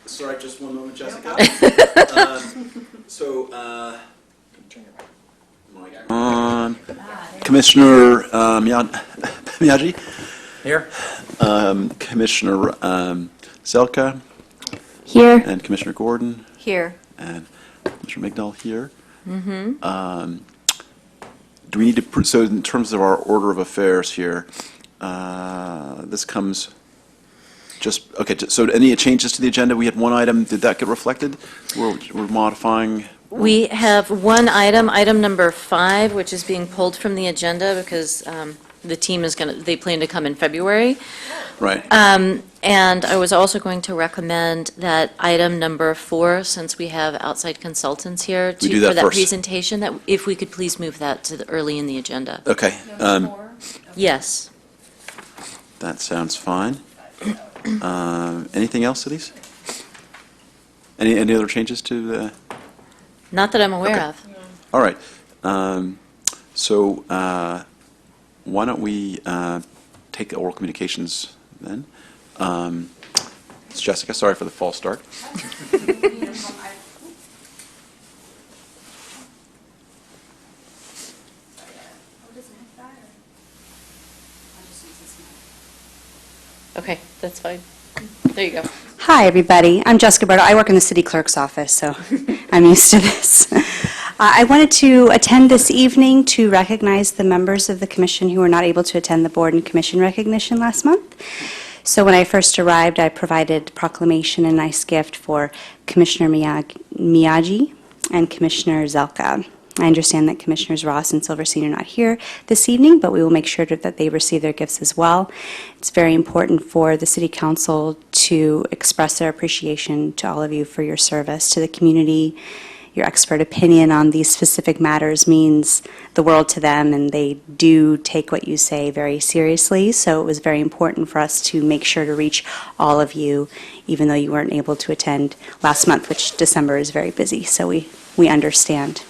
Sorry, just one moment, Jessica. Commissioner Miyagi? Here. Commissioner Zelka? Here. And Commissioner Gordon? Here. And Commissioner Migdal here? Do we need to, so in terms of our order of affairs here, this comes just, okay, so any changes to the agenda? We had one item, did that get reflected? We're modifying? We have one item, item number 5, which is being pulled from the agenda because the team is going to, they plan to come in February. Right. And I was also going to recommend that item number 4, since we have outside consultants here We do that for that first. presentation, that if we could please move that to the early in the agenda. Okay. Yes. That sounds fine. Anything else, Elise? Any other changes to the? Not that I'm aware Okay. of. All right. So why don't we take the oral communications then? It's Jessica. Sorry for the false start. Okay, that's fine. There you go. Hi, everybody. I'm Jessica Berto. I work in the city clerk's office, so I'm used to this. I wanted to attend this evening to recognize the members of the commission who were not able to attend the board and commission recognition last month. So when I first arrived, I provided proclamation and nice gift for Commissioner Miyagi and Commissioner Zelka. I understand that Commissioners Ross and Silverstein are not here this evening, but we will make sure that they receive their gifts as well. It's very important for the City Council to express their appreciation to all of you for your service to the community. Your expert opinion on these specific matters means the world to them, and they do take what you say very seriously. So it was very important for us to make sure to reach all of you, even though you weren't able to attend last month, which December is very busy, so we understand.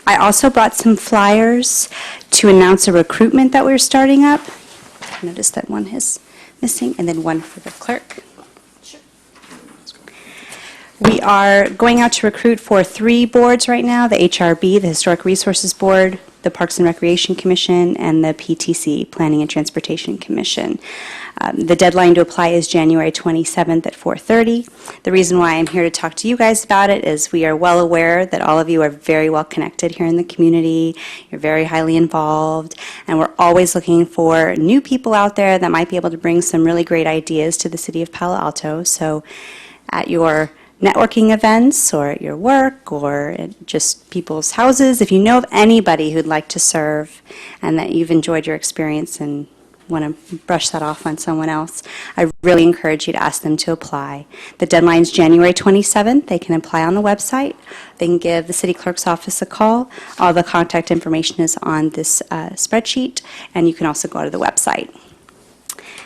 I also brought some flyers to announce a recruitment that we're starting up. I noticed that one is missing, and then one for the clerk. We are going out to recruit for 3 boards right now, the HRB, the Historic Resources Board, the Parks and Recreation Commission, and the PTC, Planning and Transportation Commission. The deadline to apply is January 27th at 4:30. The reason why I'm here to talk to you guys about it is we are well aware that all of you are very well connected here in the community. You're very highly involved, and we're always looking for new people out there that might be able to bring some really great ideas to the city of Palo Alto. So at your networking events or at your work or at just people's houses, if you know of anybody who'd like to serve and that you've enjoyed your experience and want to brush that off on someone else, I really encourage you to ask them to apply. The deadline is January 27th. They can apply on the website. They can give the city clerk's office a call. All the contact information is on this spreadsheet, and you can also go to the website.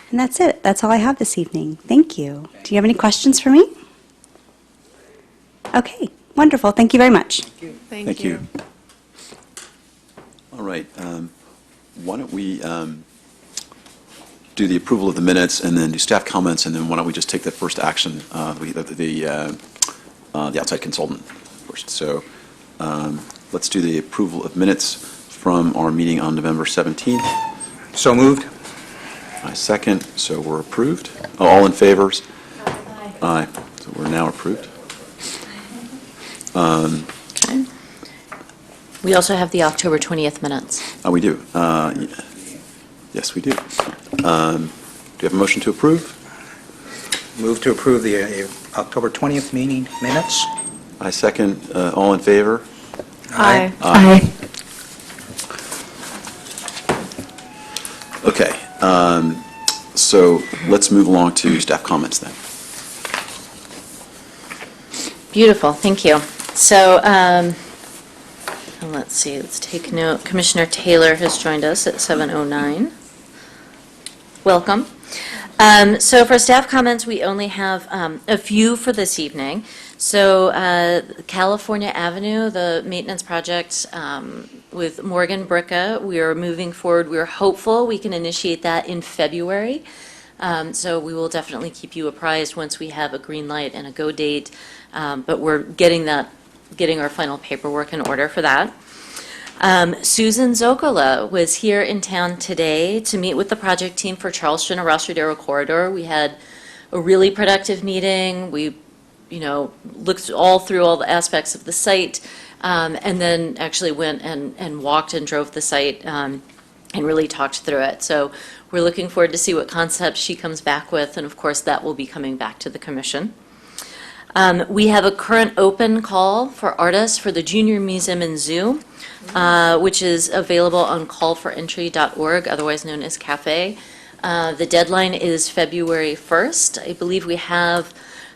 And that's it. That's all I have this evening. Thank you. Do you have any questions for me? Okay, wonderful. Thank you very much. Thank you. All right. Why don't we do the approval of the minutes and then do staff comments, and then why don't we just take the first action, the outside consultant first. So let's do the approval of minutes from our meeting on November 17th. So moved. I second. So we're approved. All in favor? Aye. So we're now approved. Okay. We also have the October 20th minutes. We do. Yes, we do. Do you have a motion to approve? Move to approve the October 20th meeting minutes. I second. All in favor? Aye. Aye. Okay. So let's move along to staff comments then. Beautiful, thank you. So let's see, let's take note. Commissioner Taylor has joined us at 7:09. Welcome. So for staff comments, we only have a few for this evening. So California Avenue, the maintenance project with Morgan Bricka, we are moving forward. We're hopeful we can initiate that in February. So we will definitely keep you apprised once we have a green light and a go date. But we're getting our final paperwork in order for that. Susan Zokola was here in town today to meet with the project team for Charleston Arroyo Rodero Corridor. We had a really productive meeting. We, looked all through all the aspects of the site, and then actually went and walked and drove the site, and really talked through it. So we're looking forward to see what concepts she comes back with, and of course, that will be coming back to the commission. We have a current open call for artists for the Junior Museum and Zoo, which is available on callforentry.org, otherwise known as CAFE. The deadline is February 1st. I believe we have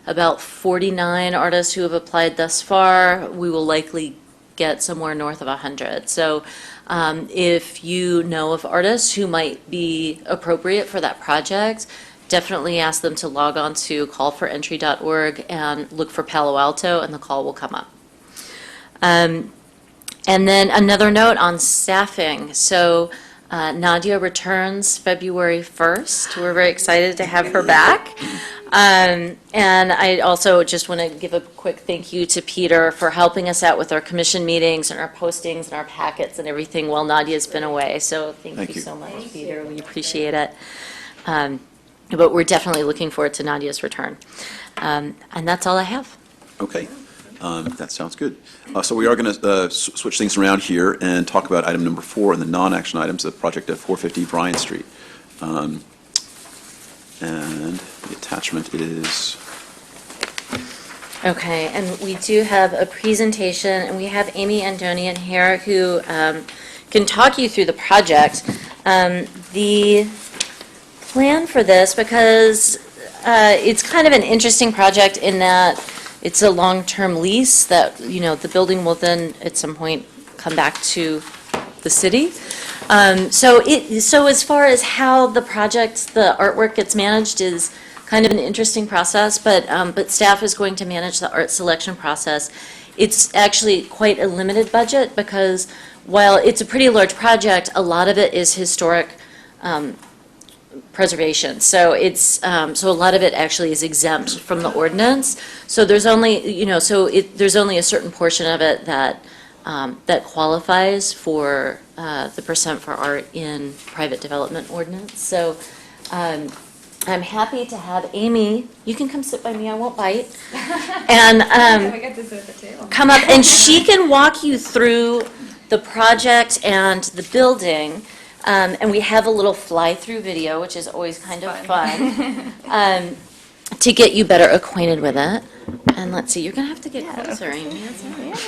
about 49 artists who have applied thus far. We will likely get somewhere north of 100. So if you know of artists who might be appropriate for that project, definitely ask them to log on to callforentry.org and look for Palo Alto, and the call will come up. And then another note on staffing. So Nadia returns February 1st. We're very excited to have her back. And I also just want to give a quick thank you to Peter for helping us out with our commission meetings and our postings and our packets and everything while Nadia's been away. So thank you so much, Peter. We appreciate it. But we're definitely looking forward to Nadia's return. And that's all I have. Okay, that sounds good. So we are going to switch things around here and talk about item number 4 in the non-action items, the project at 450 Bryant Street. And the attachment is... Okay, and we do have a presentation, and we have Amy Andonian here who can talk you through the project. The plan for this, because it's kind of an interesting project in that it's a long-term lease that, the building will then at some point come back to the city. So as far as how the artwork gets managed is kind of an interesting process, but staff is going to manage the art selection process. It's actually quite a limited budget because while it's a pretty large project, a lot of it is historic preservation. So so a lot of it actually is exempt from the ordinance. So there's only, there's only a certain portion of it that qualifies for the percent for art in private development ordinance. So I'm happy to have Amy, you can come sit by me, I won't bite, and come up, and she can walk you through the project and the building. And we have a little fly-through video, which is always kind of fun, to get you better acquainted with it. And let's see, you're going to have to get closer, Amy. That's all right.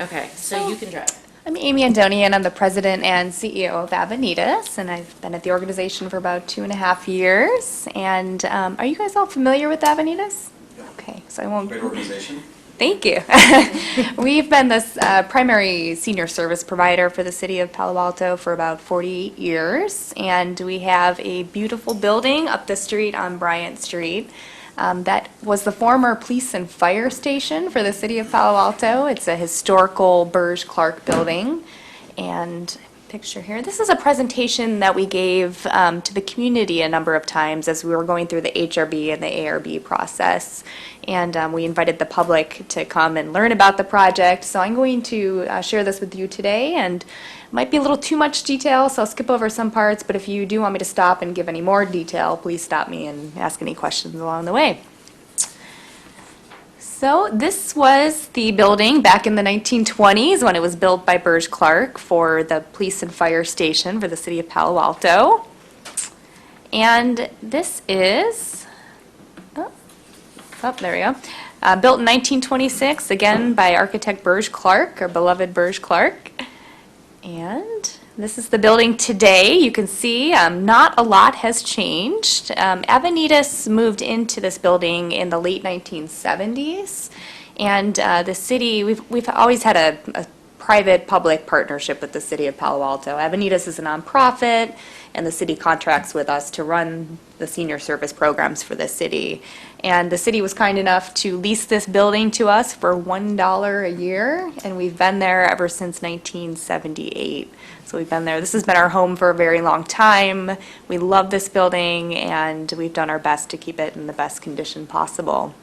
Okay, so you can drive. I'm Amy Andonian. I'm the president and CEO of Avenidas, and I've been at the organization for about 2.5 years. And are you guys all familiar with Avenidas? Okay, so I won't. Great organization. Thank you. We've been this primary senior service provider for the city of Palo Alto for about 48 years, and we have a beautiful building up the street on Bryant Street. That was the former police and fire station for the city of Palo Alto. It's a historical Burge Clark building. And picture here, this is a presentation that we gave to the community a number of times as we were going through the HRB and the ARB process. And we invited the public to come and learn about the project. So I'm going to share this with you today, and it might be a little too much detail, so I'll skip over some parts, but if you do want me to stop and give any more detail, please stop me and ask any questions along the way. So this was the building back in the 1920s when it was built by Burge Clark for the police and fire station for the city of Palo Alto. And this is, there we go, built in 1926, again by architect Burge Clark, our beloved Burge Clark. And this is the building today. You can see not a lot has changed. Avenidas moved into this building in the late 1970s, and the city, we've always had a private-public partnership with the city of Palo Alto. Avenidas is a nonprofit. and the city contracts with us to run the senior service programs for the city. And the city was kind enough to lease this building to us for $1 a year, and we've been there ever since 1978. So we've been there. This has been our home for a very long time. We love this building, and we've done our best to keep it in the best condition possible.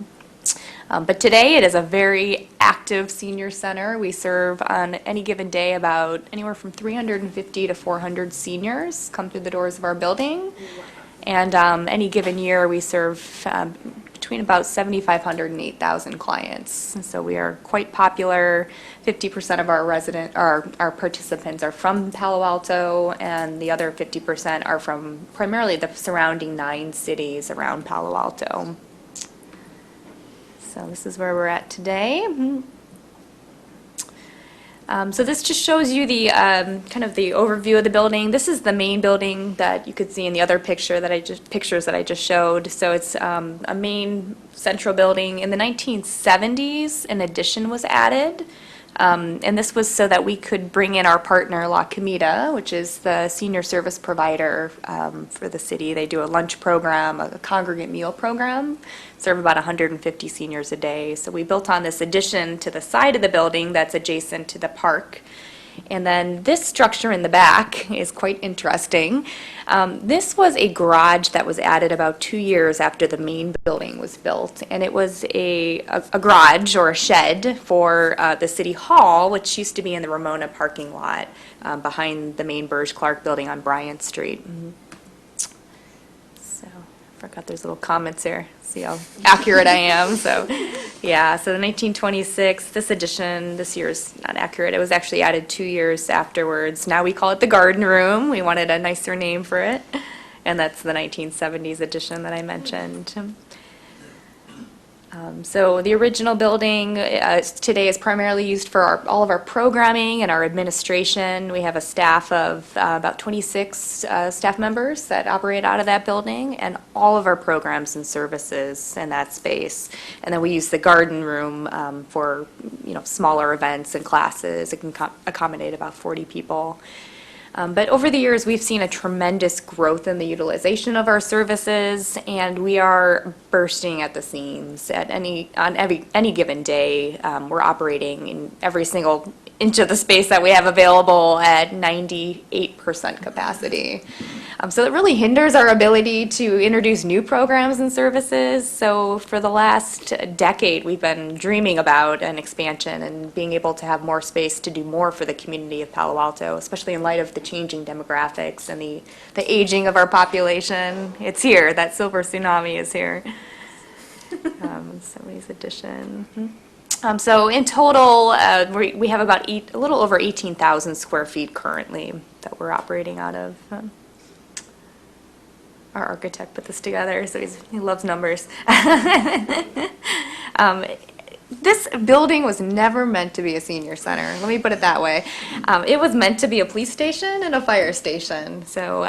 But today, it is a very active senior center. We serve on any given day about anywhere from 350 to 400 seniors come through the doors of our building. And any given year, we serve between about 7,500 and 8,000 clients. And so we are quite popular. 50% of our participants are from Palo Alto, and the other 50% are from primarily the surrounding 9 cities around Palo Alto. So this is where we're at today. So this just shows you the kind of the overview of the building. This is the main building that you could see in the other pictures that I just showed. So it's a main central building. In the 1970s, an addition was added. And this was so that we could bring in our partner, La Comida, which is the senior service provider for the city. They do a lunch program, a congregate meal program, serve about 150 seniors a day. So we built on this addition to the side of the building that's adjacent to the park. And then this structure in the back is quite interesting. This was a garage that was added about 2 years after the main building was built. And it was a garage or a shed for the city hall, which used to be in the Ramona parking lot behind the main Burge Clark building on Bryant Street. So I forgot there's little comments here. See how accurate I am. So yeah, so the 1926, this edition, this year's not accurate. It was actually added 2 years afterwards. Now we call it the garden room. We wanted a nicer name for it. And that's the 1970s edition that I mentioned. So the original building today is primarily used for all of our programming and our administration. We have a staff of about 26 staff members that operate out of that building, and all of our programs and services in that space. And then we use the garden room for smaller events and classes. It can accommodate about 40 people. But over the years, we've seen a tremendous growth in the utilization of our services, and we are bursting at the seams on any given day. We're operating in every single inch of the space that we have available at 98% capacity. So it really hinders our ability to introduce new programs and services. So for the last decade, we've been dreaming about an expansion and being able to have more space to do more for the community of Palo Alto, especially in light of the changing demographics and the aging of our population. It's here. That silver tsunami is here. Somebody's addition. So in total, we have about a little over 18,000 square feet currently that we're operating out of. Our architect put this together, so he loves numbers. This building was never meant to be a senior center. Let me put it that way. It was meant to be a police station and a fire station. So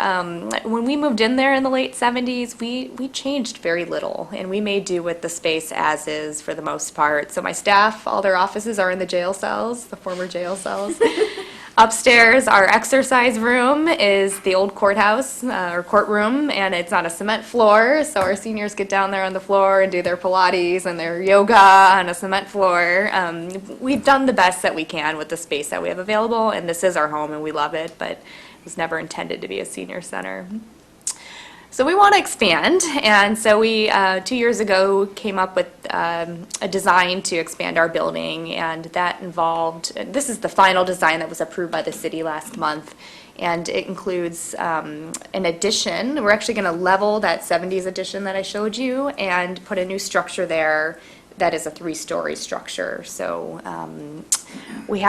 when we moved in there in the late 70s, we changed very little, and we made do with the space as is for the most part. So my staff, all their offices are in the jail cells, the former jail cells. Upstairs, our exercise room is the old courthouse or courtroom, and it's on a cement floor. So our seniors get down there on the floor and do their Pilates and their yoga on a cement floor. We've done the best that we can with the space that we have available, and this is our home, and we love it, but it was never intended to be a senior center. So we want to expand, and so we, 2 years ago, came up with a design to expand our building, and that involved, this is the final design that was approved by the city last month, and it includes an addition. We're actually going to level that 70s addition that I showed you and put a new structure there that is a 3-story structure. So we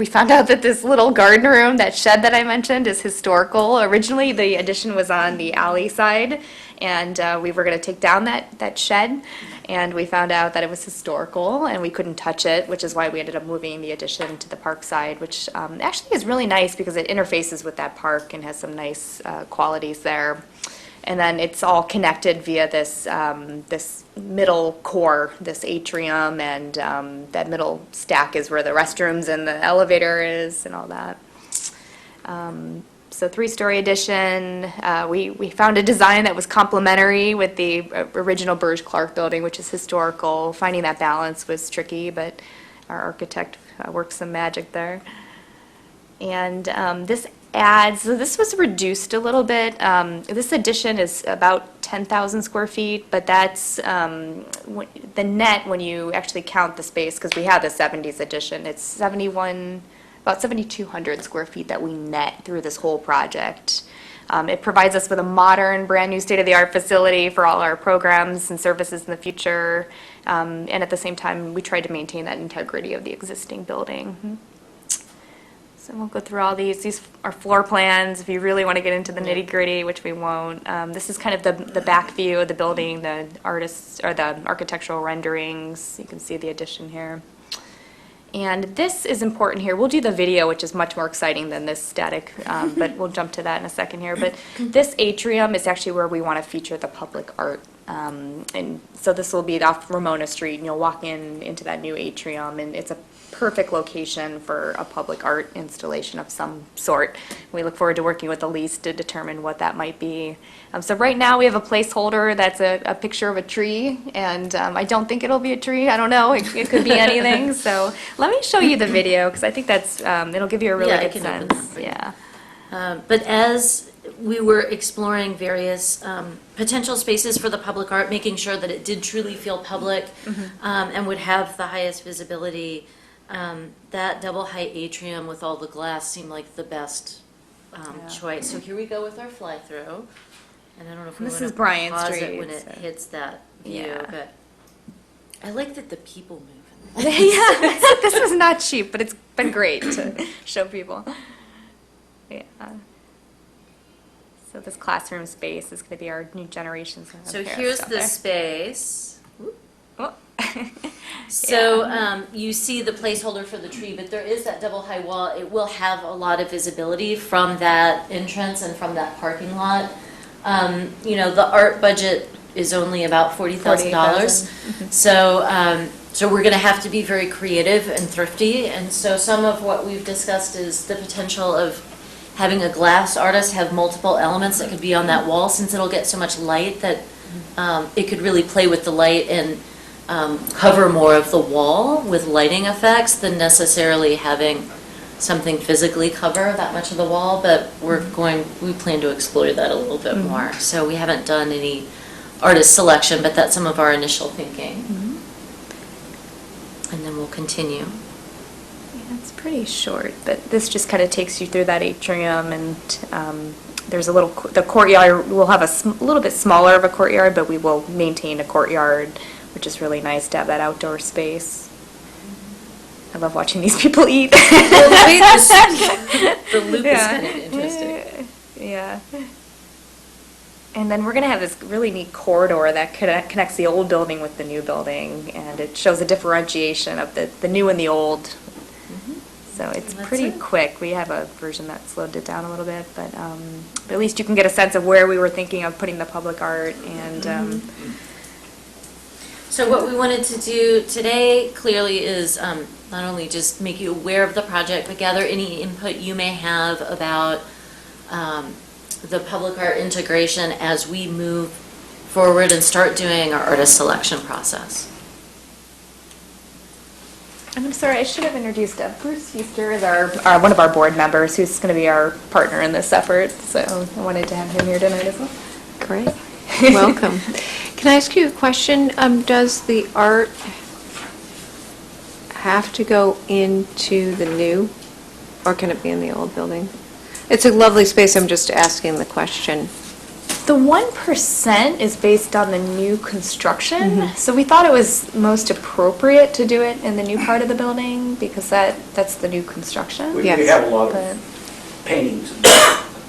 found out that this little garden room, that shed that I mentioned, is historical. Originally, the addition was on the alley side, and we were going to take down that shed, and we found out that it was historical, and we couldn't touch it, which is why we ended up moving the addition to the park side, which actually is really nice because it interfaces with that park and has some nice qualities there. And then it's all connected via this this middle core, this atrium, and that middle stack is where the restrooms and the elevator is and all that. So 3-story addition. We found a design that was complementary with the original Burge Clark building, which is historical. Finding that balance was tricky, but our architect worked some magic there. And this adds, so this was reduced a little bit. This addition is about 10,000 square feet, but that's the net when you actually count the space, because we have the 70s addition, it's about 7,200 square feet that we net through this whole project. It provides us with a modern, brand-new, state-of-the-art facility for all our programs and services in the future. And at the same time, we tried to maintain that integrity of the existing building. So we'll go through all these. These are floor plans, if you really want to get into the nitty-gritty, which we won't. This is kind of the back view of the building, the artists, or the architectural renderings. You can see the addition here. And this is important here. We'll do the video, which is much more exciting than this static, but we'll jump to that in a second here. But this atrium is actually where we want to feature the public art. And so this will be off Ramona Street, and you'll walk into that new atrium, and it's a perfect location for a public art installation of some sort. We look forward to working with Elise to determine what that might be. So right now we have a placeholder that's a picture of a tree, and I don't think it'll be a tree. I don't know. It could be anything. So let me show you the video, because I think that's it'll give you a really Yeah, I good can open sense. that. Yeah. But as we were exploring various potential spaces for the public art, making sure that it did truly feel public and would have the highest visibility, that double height atrium with all the glass seemed like the best choice. So here we go with our fly-through. And I don't know if we This want is to Bryant pause Street, it when it so- hits that view, Yeah. but I like that the people move. Yeah, this was not cheap, but it's been great to show people. Yeah. So this classroom space is going to be our new generations. So here's the space. Oh. So you see the placeholder for the tree, but there is that double high wall. It will have a lot of visibility from that entrance and from that parking lot. You know, the art budget is only about $40,000. So we're going to have to be very creative and thrifty. And so some of what we've discussed is the potential of having a glass artist have multiple elements that could be on that wall, since it'll get so much light that it could really play with the light and cover more of the wall with lighting effects than necessarily having something physically cover that much of the wall. But we plan to explore that a little bit more. So we haven't done any artist selection, but that's some of our initial thinking. And then we'll continue. Yeah, it's pretty short, but this just kind of takes you through that atrium, and there's a little, the courtyard, we'll have a little bit smaller of a courtyard, but we will maintain a courtyard, which is really nice to have that outdoor space. I love watching these people eat. The loop is kind of interesting. Yeah. And then we're going to have this really neat corridor that connects the old building with the new building, and it shows a differentiation of the new and the old. So it's That's pretty it. quick. We have a version that slowed it down a little bit, but at least you can get a sense of where we were thinking of putting the public art. And So what we wanted to do today clearly is not only just make you aware of the project, but gather any input you may have about the public art integration as we move forward and start doing our artist selection process. I'm sorry, I should have introduced Bruce Feaster is our one of our board members, who's going to be our partner in this effort. So I wanted to have him here tonight as well. Great. Welcome. Can I ask you a question? Does the art have to go into the new, or can it be in the old building? It's a lovely space, I'm just asking the question. The 1% is based on the new construction, so we thought it was most appropriate to do it in the new part of the building, because that's the new construction. Yeah. We have a lot But of paintings and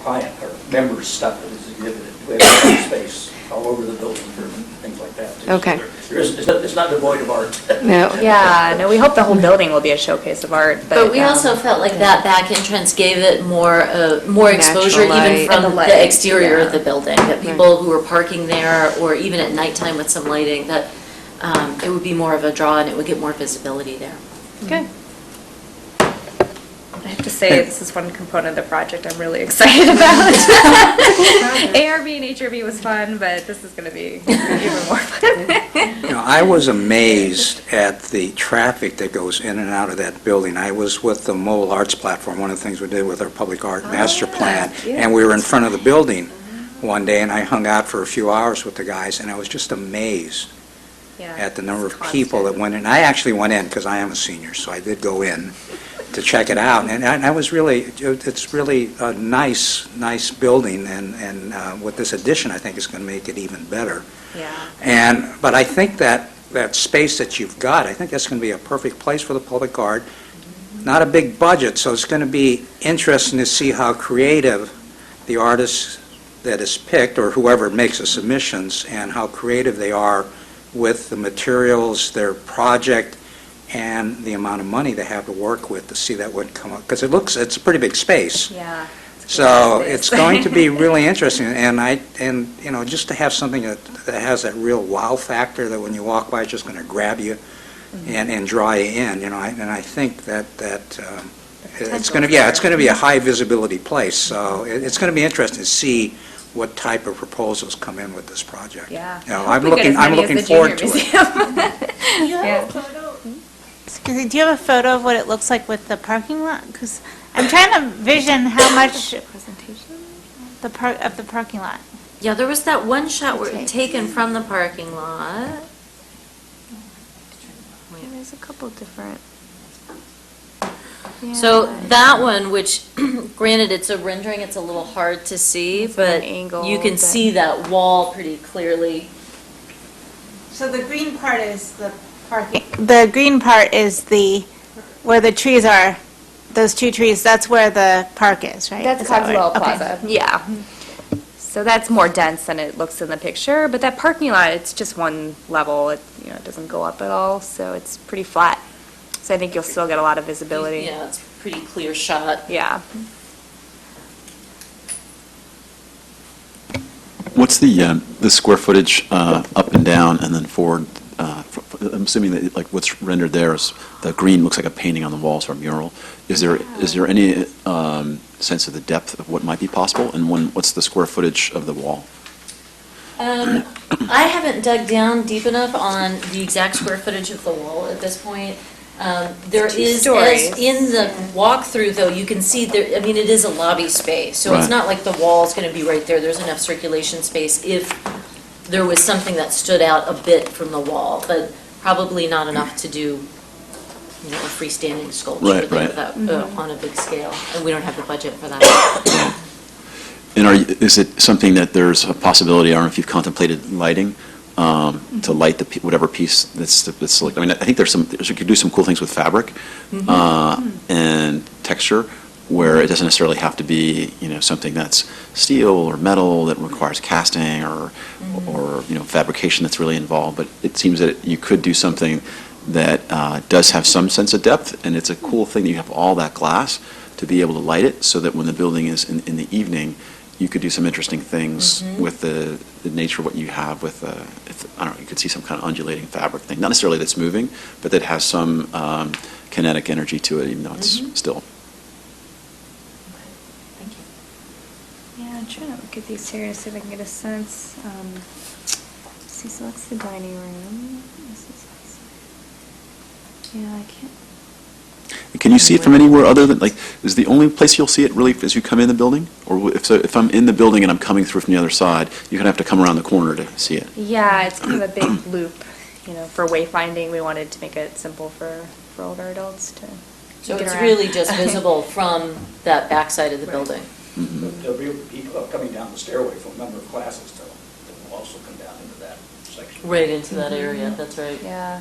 client or members' stuff that is exhibited. We have a lot of space all over the building for things like that, too. So Okay. it's not devoid of art. No. yeah, no, we hope the whole building will be a showcase of art. But we also um, felt like that back entrance gave it more exposure Natural even light. from And the the light, exterior yeah. of the building. That people who were parking there, or even at nighttime with some lighting, that it would be more of a draw and it would get more visibility there. Good. I have to say this is one component of the project I'm really excited about. ARB and HRB was fun, but this is going to be even more fun. You know, I was amazed at the traffic that goes in and out of that building. I was with the Mobile Arts Platform, one of the things we did with our public art master plan, and we were in front of the building one day, and I hung out for a few hours with the guys, and I was just amazed Yeah, at the number it's of people that went in. I actually went in because I am a senior, so I did go in to check it out. And I was really, it's really a nice building, and with this addition, I think it's going to make it even better. Yeah. But I think that space that you've got, I think that's going to be a perfect place for the public art. Not a big budget, so it's going to be interesting to see how creative the artist that is picked, or whoever makes the submissions, and how creative they are with the materials, their project, and the amount of money they have to work with to see that would come up. Because it's a pretty big space. Yeah. So it's going to be really interesting, and you know, just to have something that has that real wow factor, that when you walk by, it's just going to grab you and draw you in, you know, and I think that it's going to be a high visibility place, so it's going to be interesting to see what type of proposals come in with this project. Yeah. You know, I hope we get as I'm many as looking the forward to junior it. museum. Yeah. Excuse me, do you have a photo of what it looks like with the parking lot? Because I'm trying to vision how much the parking lot. Yeah, there was that one shot Okay. taken from the parking lot. There's a couple different. So that one, which granted, it's a rendering, it's a little hard to see, It's but an angle, you can but- see that wall pretty clearly. So the green part is the parking. The green part is where the trees are, those two trees, that's where the park is, right? That's Is that right? Coswell Okay. Plaza. Yeah. So that's more dense than it looks in the picture, but that parking lot, it's just one level. It, you know, it doesn't go up at all, so it's pretty flat. So I think you'll still get a lot of visibility. Yeah, it's a pretty clear shot. Yeah. What's the square footage up and down and then forward? I'm assuming that like what's rendered there is the green looks like a painting on the walls or a mural. Is there any sense of the depth of what might be possible? And what's the square footage of the wall? I haven't dug down deep enough on the exact square footage of the wall at this point. There two is, stories. as in the walkthrough though, you can see there, I mean, it is a lobby space, so it's Right. not like the wall's gonna be right there. There's enough circulation space if there was something that stood out a bit from the wall, but probably not enough to do, you know, a freestanding sculpture Right, there right. without, on a big scale, and we don't have the budget for that. And is it something that there's a possibility, I don't know if you've contemplated lighting, to light whatever piece that's like, I mean, I think you could do some cool things with fabric and texture, where it doesn't necessarily have to be, you know, something that's steel or metal that requires casting or, you know, fabrication that's really involved. But it seems that you could do something that does have some sense of depth, and it's a cool thing that you have all that glass to be able to light it, so that when the building is in the evening, you could do some interesting things with the nature of what you have with, I don't know, you could see some kind of undulating fabric thing. Not necessarily that's moving, but that has some kinetic energy to it, even though it's still. Thank you. Yeah, I'm trying to look at these here to see if I can get a sense. See, so that's the dining room. This is outside. Yeah, I can't. Can you see it from anywhere other than, like, is the only place you'll see it really as you come in the building? Or if I'm in the building and I'm coming through from the other side, you're going to have to come around the corner to see it? Yeah, it's kind of a big loop, you know, for wayfinding. We wanted to make it simple for older adults to So get it's around. really just visible from that backside of the building. There'll be people coming down the stairway from a number of classes that will also come down into that section. Right into that area, that's right. Yeah.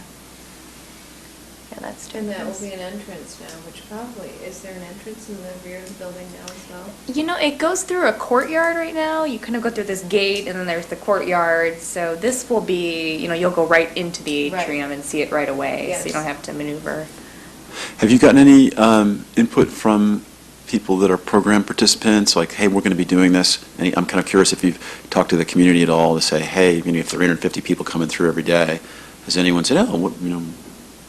Yeah, that's And that will nice. be an entrance now, which probably, is there an entrance in the rear of the building now as well? You know, it goes through a courtyard right now. You kind of go through this gate, and then there's the courtyard. So this will be, you know, you'll go right into the Right. atrium and see it right away, so you Yes. don't have to maneuver. Have you gotten any input from people that are program participants, like, hey, we're going to be doing this? I'm kind of curious if you've talked to the community at all to say, hey, you know, if 350 people coming through every day, has anyone said, oh, what, you know,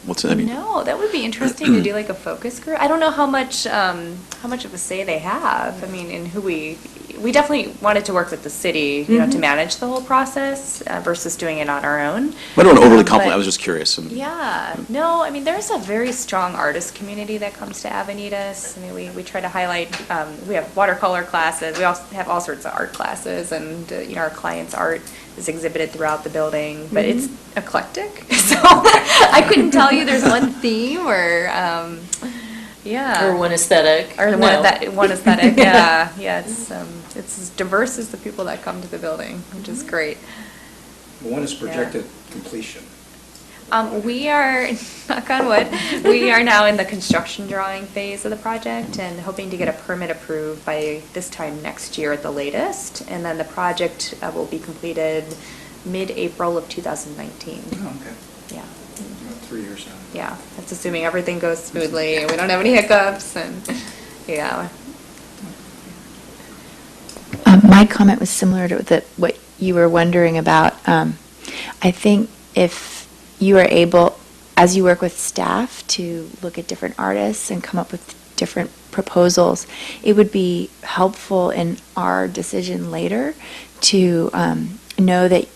What's, I mean? No, that would be interesting to do like a focus group. I don't know how much of a say they have. I mean, in who we definitely wanted to work with the city, you know, to manage the whole process versus doing it on our own. I don't want to overly But- compliment, I was just curious. Yeah, no, I mean, there's a very strong artist community that comes to Avenidas. I mean, we try to highlight, we have watercolor classes, we also have all sorts of art classes, and, you know, our clients' art is exhibited throughout the building, but it's eclectic, so I couldn't tell you there's one theme or, yeah. Or one aesthetic. Or No. one aesthetic, yeah, yeah, it's as diverse as the people that come to the building, which is great. When is projected completion? We are, knock on wood, we are now in the construction drawing phase of the project and hoping to get a permit approved by this time next year at the latest. And then the project will be completed mid-April of 2019. Oh, okay. Yeah, About 3 years now. yeah, that's assuming everything goes smoothly and we don't have any hiccups and, yeah. My comment was similar to what you were wondering about. I think if you are able, as you work with staff, to look at different artists and come up with different proposals, it would be helpful in our decision later to know that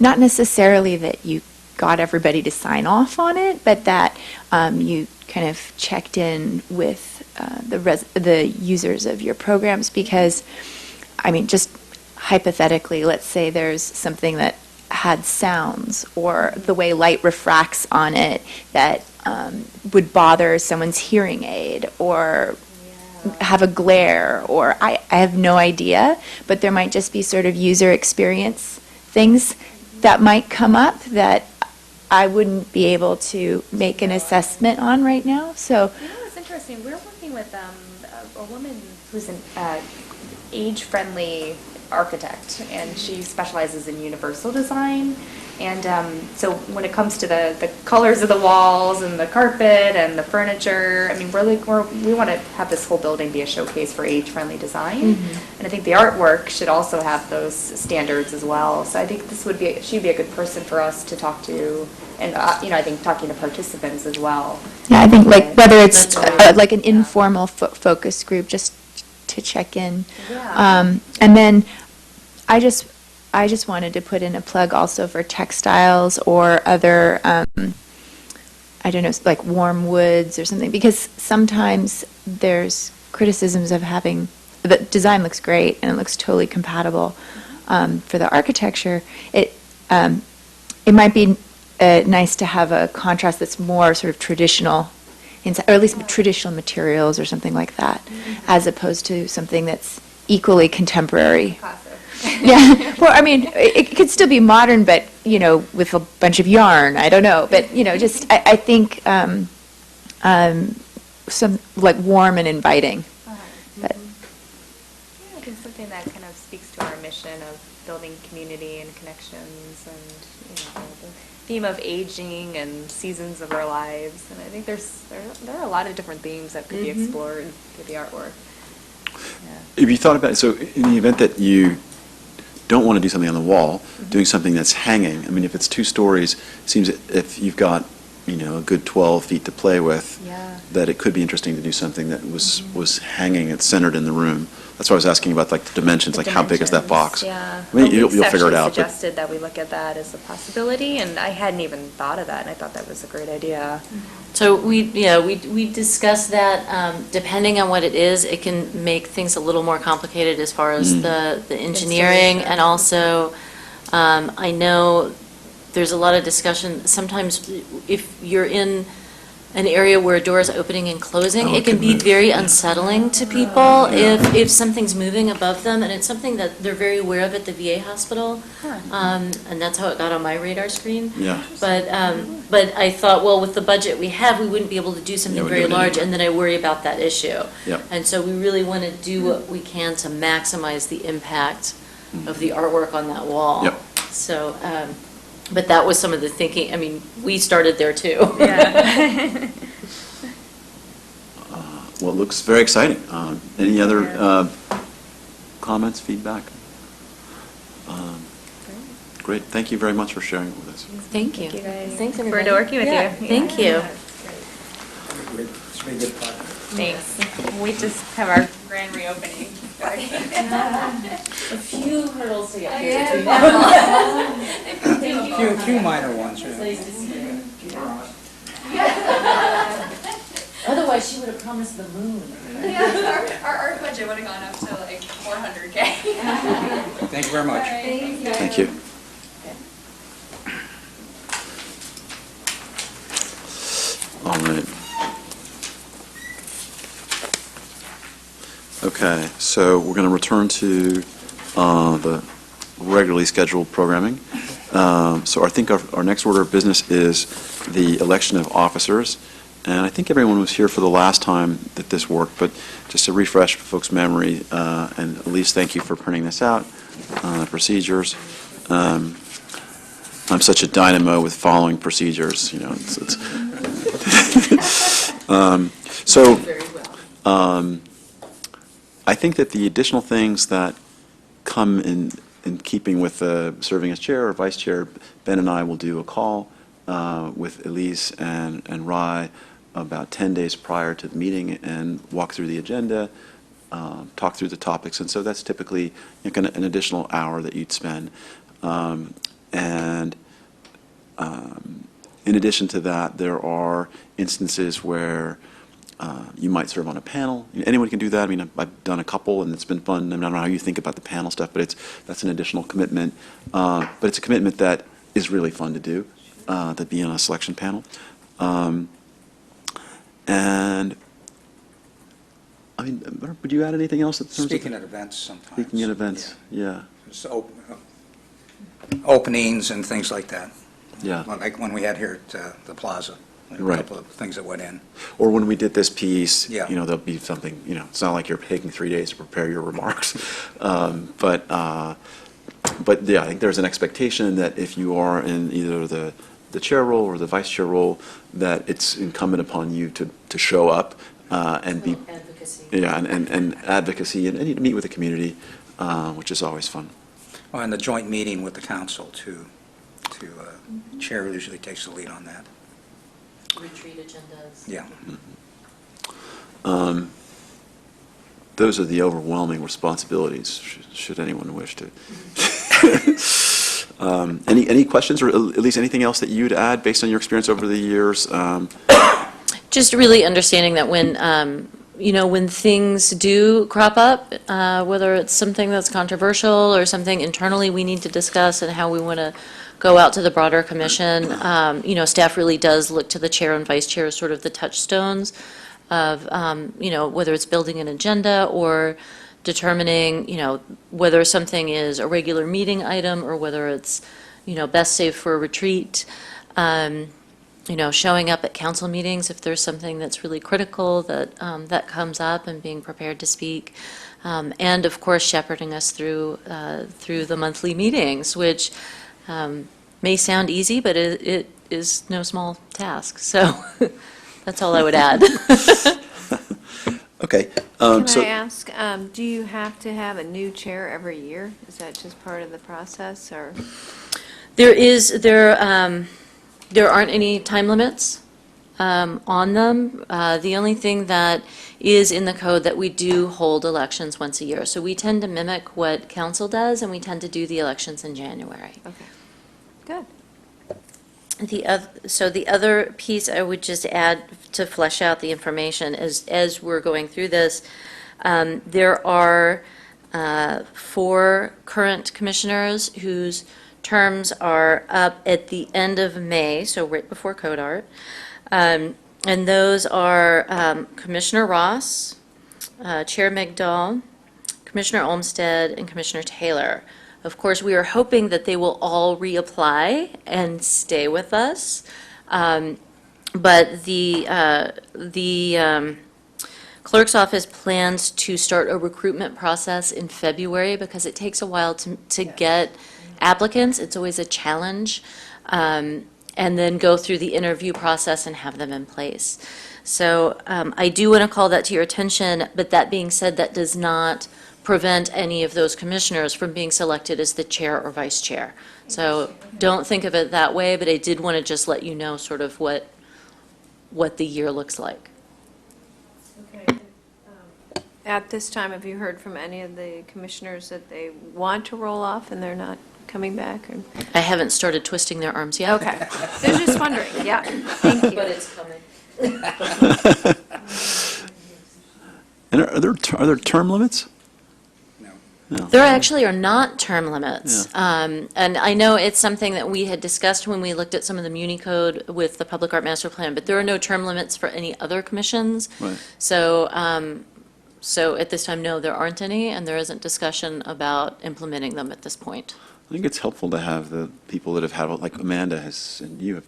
not necessarily that you got everybody to sign off on it, but that you kind of checked in with the users of your programs, because, I mean, just hypothetically, let's say there's something that had sounds or the way light refracts on it that would bother someone's hearing aid or have a glare, or I have no idea, but there might just be sort of user experience things that might come up that I wouldn't be able to make an assessment on right now. So You know what's interesting? We're working with a woman who's an age-friendly architect, and she specializes in universal design. And so when it comes to the colors of the walls and the carpet and the furniture, I mean, we want to have this whole building be a showcase for age-friendly design. And I think the artwork should also have those standards as well. So I think she'd be a good person for us to talk to, and you know, I think talking to participants as well. yeah, I think like whether it's That's like an informal focus group, just to check in. Yeah. And then I just wanted to put in a plug also for textiles or other, I don't know, like warm woods or something, because sometimes there's criticisms of having, the design looks great and it looks totally compatible for the architecture. It might be nice to have a contrast that's more sort of traditional, inside, or at least traditional materials or something like that, as opposed to something that's equally contemporary. Classic. Yeah, well, I mean, it could still be modern, but, you know, with a bunch of yarn, I don't know, but, you know, just, I think some, like, warm and inviting. But, Yeah, I think something that kind of speaks to our mission of building community and connections, and, you know, the theme of aging and seasons of our lives. And I think there are a lot of different themes that could be explored through the artwork. Yeah. Have you thought about, so in the event that you don't want to do something on the wall, doing something that's hanging, I mean, if it's 2 stories, it seems if you've got, you know, a good 12 feet to play with, Yeah. that it could be interesting to do something that was hanging, it's centered in the room. That's why I was asking about like the dimensions, like how big is that box? Yeah. I mean, Well, you'll Luke's figure it actually out. but- suggested that we look at that as a possibility, and I hadn't even thought of that, and I thought that was a great idea. So we discussed that, depending on what it is, it can make things a little more complicated as far as the engineering, and also, I know there's a lot of discussion, sometimes if you're in an area where a door is opening and closing, Oh, it can it can be move. very unsettling to people if something's moving above them, and it's something that they're very aware of at the VA hospital, and that's how it got on my radar screen. Yeah. But I thought, well, with the budget we have, we wouldn't be able to do something we'd very do it large, anyway. and then I worry about that issue. Yep. And so we really want to do what we can to maximize the impact of the artwork on that wall. Yep. So, but that was some of the thinking, I mean, we started there too. Yeah. Well, it looks very exciting. Any other comments, feedback? Great. Thank you very much for sharing it with us. Thank you. Thanks, everybody. Forward to working with Yeah, you. Thank you. It's a really good project. Thanks. We just have our grand reopening. A few hurdles to get Few minor ones, yeah. Otherwise, she would have promised the moon. Our art budget would have gone up to like $400K. Thank you very much. Thank you. All right. Okay, so we're going to return to the regularly scheduled programming. So I think our next order of business is the election of officers. And I think everyone was here for the last time that this worked, but just to refresh folks' memory, and Elise, thank you for printing this out, procedures. I'm such a dynamo with following procedures, you know. So, I think that the additional things that come in keeping with serving as chair or vice chair, Ben and I will do a call with Elise and Rye about 10 days prior to the meeting and walk through the agenda, talk through the topics. And so that's typically an additional hour that you'd spend. And in addition to that, there are instances where you might serve on a panel. Anyone can do that. I mean, I've done a couple, and it's been fun. I don't know how you think about the panel stuff, but that's an additional commitment. But it's a commitment that is really fun to do, to be on a selection panel. And, I mean, would you add anything else in terms Speaking of... at events sometimes. Speaking at events, yeah. Just openings and things like that. Yeah. Like when we had here at the Plaza. A Right. couple of things that went in. Or when we did this piece, Yeah. there'll be something, it's not like you're taking 3 days to prepare your remarks. But yeah, I think there's an expectation that if you are in either the chair role or the vice chair role, that it's incumbent upon you to show up and be... Advocacy. Yeah, and advocacy and you meet with the community, which is always fun. Oh, and the joint meeting with the council to chair usually takes the lead on that. Retreat agendas. Yeah. Those are the overwhelming responsibilities, should anyone wish to. Any questions, or at least anything else that you'd add based on your experience over the years? Just really understanding that when things do crop up, whether it's something that's controversial or something internally we need to discuss and how we want to go out to the broader commission, staff really does look to the chair and vice chair as sort of the touchstones of, whether it's building an agenda or determining, whether something is a regular meeting item or whether it's, best saved for a retreat. Showing up at council meetings if there's something that's really critical that comes up and being prepared to speak. And of course, shepherding us through the monthly meetings, which may sound easy, but it is no small task. So that's all I would add. Okay. Can So I ask, do you have to have a new chair every year? Is that just part of the process, or? There aren't any time limits on them. The only thing that is in the code that we do hold elections once a year. So we tend to mimic what council does, and we tend to do the elections in January. Okay, good. So the other piece I would just add to flesh out the information is, as we're going through this, there are 4 current commissioners whose terms are up at the end of May, so right before Code Art. And those are Commissioner Ross, Chair Migdal, Commissioner Olmsted, and Commissioner Taylor. Of course, we are hoping that they will all reapply and stay with us. But the clerk's office plans to start a recruitment process in February because it takes a while to get applicants. It's always a challenge. And then go through the interview process and have them in place. So I do want to call that to your attention, but that being said, that does not prevent any of those commissioners from being selected as the chair or vice chair. So don't think of it that way, but I did want to just let you know sort of what the year looks like. At this time, have you heard from any of the commissioners that they want to roll off and they're not coming back? Or- I haven't started twisting their arms yet. Okay, they're just wondering, yeah, thank you. But it's coming. And are there term limits? No. There actually are not term limits. And I know it's something that we had discussed when we looked at some of the Muni Code with the Public Art Master Plan, but there are no term limits for any other commissions. Right. So at this time, no, there aren't any, and there isn't discussion about implementing them at this point. I think it's helpful to have the people that have had, like Amanda has, and you have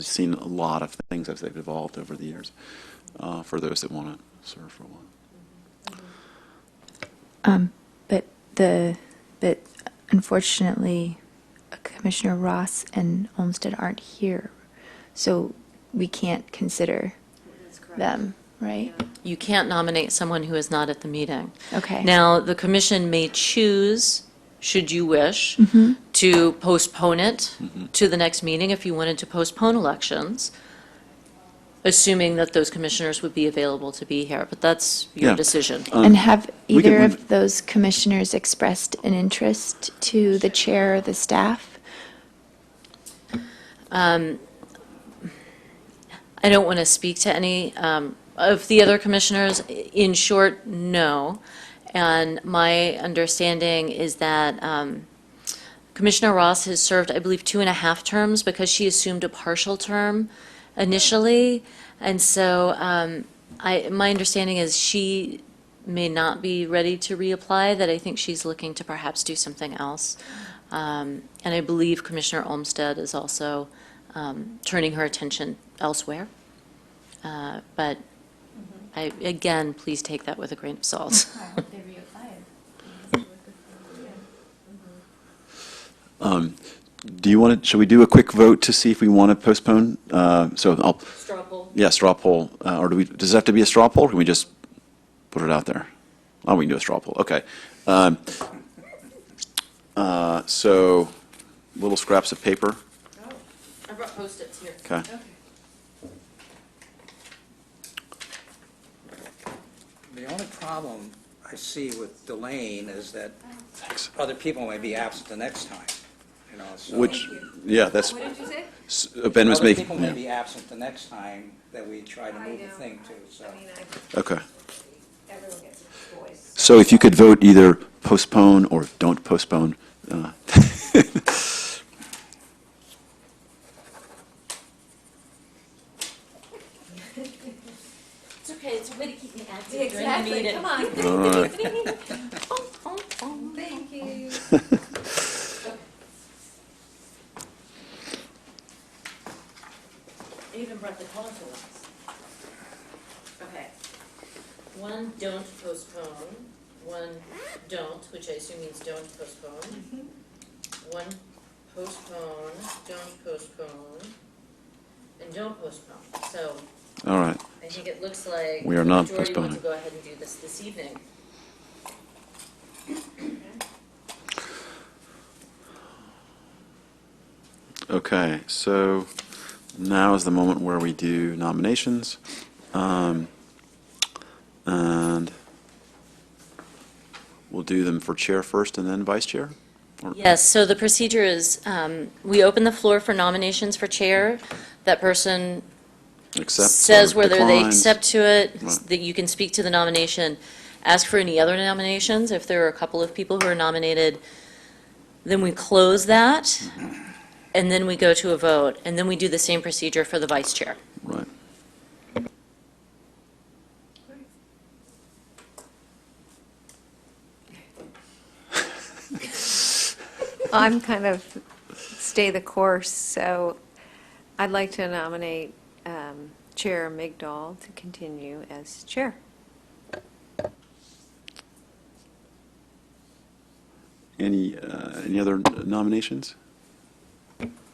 seen a lot of things as they've evolved over the years, for those that want to serve for a while. But unfortunately, Commissioner Ross and Olmsted aren't here, so we can't consider them, right? You can't nominate someone who is not at the meeting. Okay. Now, the commission may choose, should you wish, to postpone it to the next meeting if you wanted to postpone elections, assuming that those commissioners would be available to be here, but that's your Yeah. decision. And have we can- either of those commissioners expressed an interest to the chair or the staff? I don't want to speak to any of the other commissioners. In short, no. And my understanding is that Commissioner Ross has served, I believe, 2.5 terms because she assumed a partial term initially. And so my understanding is she may not be ready to reapply, that I think she's looking to perhaps do something else. And I believe Commissioner Olmsted is also turning her attention elsewhere. But again, please take that with a grain of salt. Do you want to, should we do a quick vote to see if we want to postpone? So I'll, Straw poll. yeah, straw poll, or does it have to be a straw poll, or can we just put it out there? Oh, we can do a straw poll, okay. So, little scraps of paper, I brought Post-its here. okay. The only problem I see with delaying is that Thanks. other people may be absent the next time, so. Which, yeah, that's, What did you say? Ben was Other making, people may yeah, be absent the next time that we try to move the thing to, so. okay. Everyone gets a voice. So if you could vote either postpone or don't postpone. It's okay, it's a way to keep me active during the Exactly, meeting. come on. All right. Thank you. I even brought the colorful ones. Okay. One, don't postpone. One, don't, which I assume means don't postpone. One, postpone, don't postpone, and don't postpone. So All right. I think it looks like We are the not majority want postponing. to go ahead and do this evening. Okay, so now is the moment where we do nominations. And we'll do them for chair first and then vice chair? Or- Yes, so the procedure is, we open the floor for nominations for chair. That person Accepts says or whether they declines. accept to it, Right. that you can speak to the nomination. Ask for any other nominations. If there are a couple of people who are nominated, then we close that, and then we go to a vote, and then we do the same procedure for the vice chair. Right. I'm kind of stay the course, so I'd like to nominate Chair Migdal to continue as chair. Any other nominations?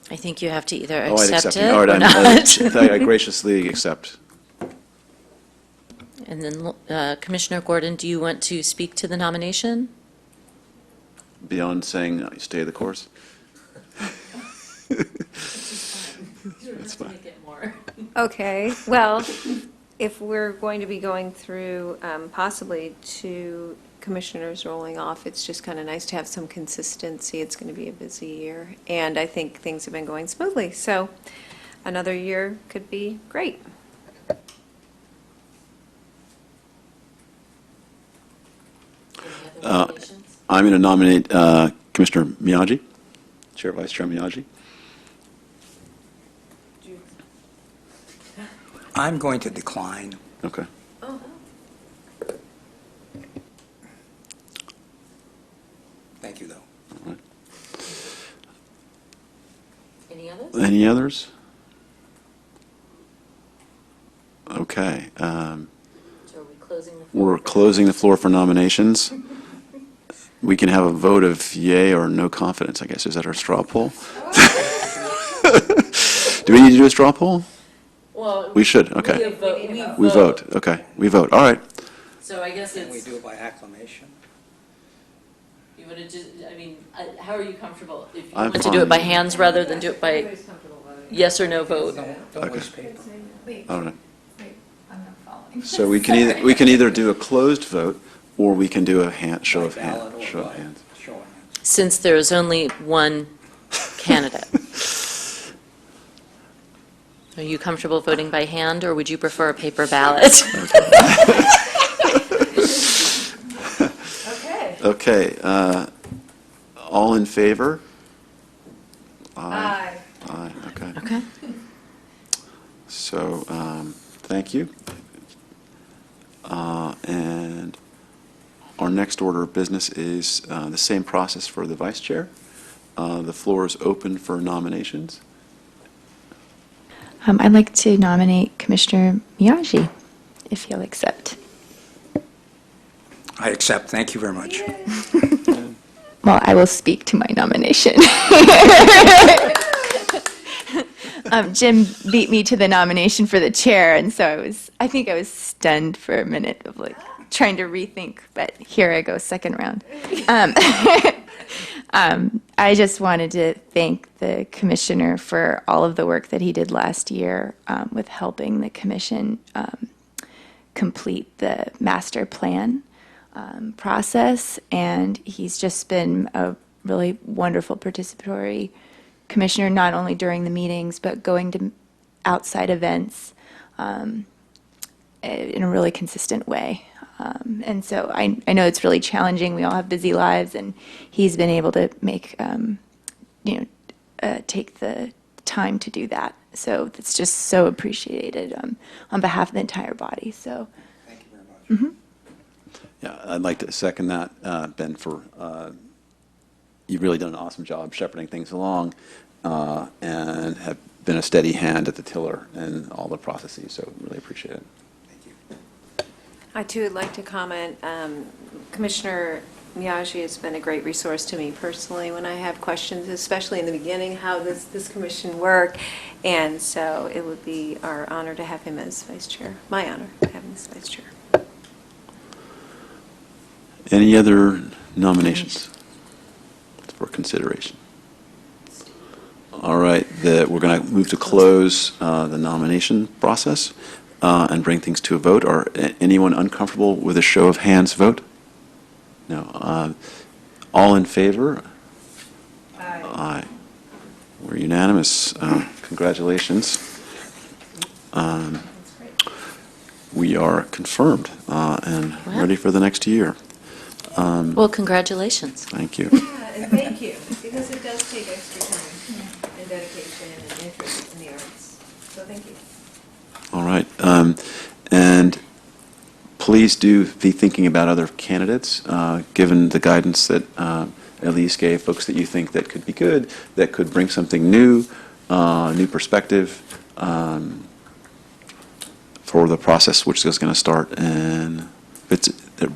I think you have to either Oh, I'd accept accept it All right, or not. I graciously accept. And then Commissioner Gordon, do you want to speak to the nomination? Beyond saying stay the course? Okay, well, if we're going to be going through possibly two commissioners rolling off, it's just kind of nice to have some consistency. It's going to be a busy year, and I think things have been going smoothly, so another year could be great. I'm going to nominate Commissioner Miyagi, Chair Vice Chair Miyagi. I'm going to decline. Okay. Thank you, though. Any others? Any others? Okay. So are we closing the floor? We're closing the floor for nominations. We can have a vote of yay or no confidence, I guess. Is that our straw poll? Do we need to do a straw poll? Well, We should, okay. We vote, okay. We vote, all right. So I guess Can we do it by acclamation? you want to just, I mean, how are you comfortable? If you I'm want to do it by fine. hands rather than do it by yes or no vote? Don't Okay. waste paper. All right. I'm not following. So we can either do a closed vote, or we can do a show of By ballot hands. or Show of by hands. show of hands. Since there is only one candidate. Are you comfortable voting by hand, or would you prefer a paper ballot? Okay, all in favor? Aye. Aye, okay. Okay. So, thank you. And our next order of business is the same process for the vice chair. The floor is open for nominations. I'd like to nominate Commissioner Miyagi, if you'll accept. I accept, thank you very much. Well, I will speak to my nomination. Jim beat me to the nomination for the chair, and so I think I was stunned for a minute of like trying to rethink, but here I go, second round. I just wanted to thank the commissioner for all of the work that he did last year with helping the commission complete the master plan process, and he's just been a really wonderful participatory commissioner, not only during the meetings, but going to outside events in a really consistent way. And so I know it's really challenging. We all have busy lives, and he's been able to make, take the time to do that. So it's just so appreciated on behalf of the entire body. So. Thank you very much. Yeah, I'd like to second that, Ben, for you've really done an awesome job shepherding things along and have been a steady hand at the tiller and all the processes, so really appreciate it. Thank you. I too would like to comment, Commissioner Miyagi has been a great resource to me personally when I have questions, especially in the beginning, how does this commission work? And so it would be our honor to have him as vice chair, my honor to have him as vice chair. Any other nominations for consideration? All right, we're going to move to close the nomination process and bring things to a vote. Are anyone uncomfortable with a show of hands vote? No. All in favor? Aye. Aye. We're unanimous. Congratulations. We are confirmed and ready for the next year. Well, congratulations. Thank you. Yeah, and thank you, because it does take extra time and dedication and interest in the arts. So thank you. All right. And please do be thinking about other candidates, given the guidance that Elise gave, folks that you think that could be good, that could bring something new, new perspective for the process, which is going to start in,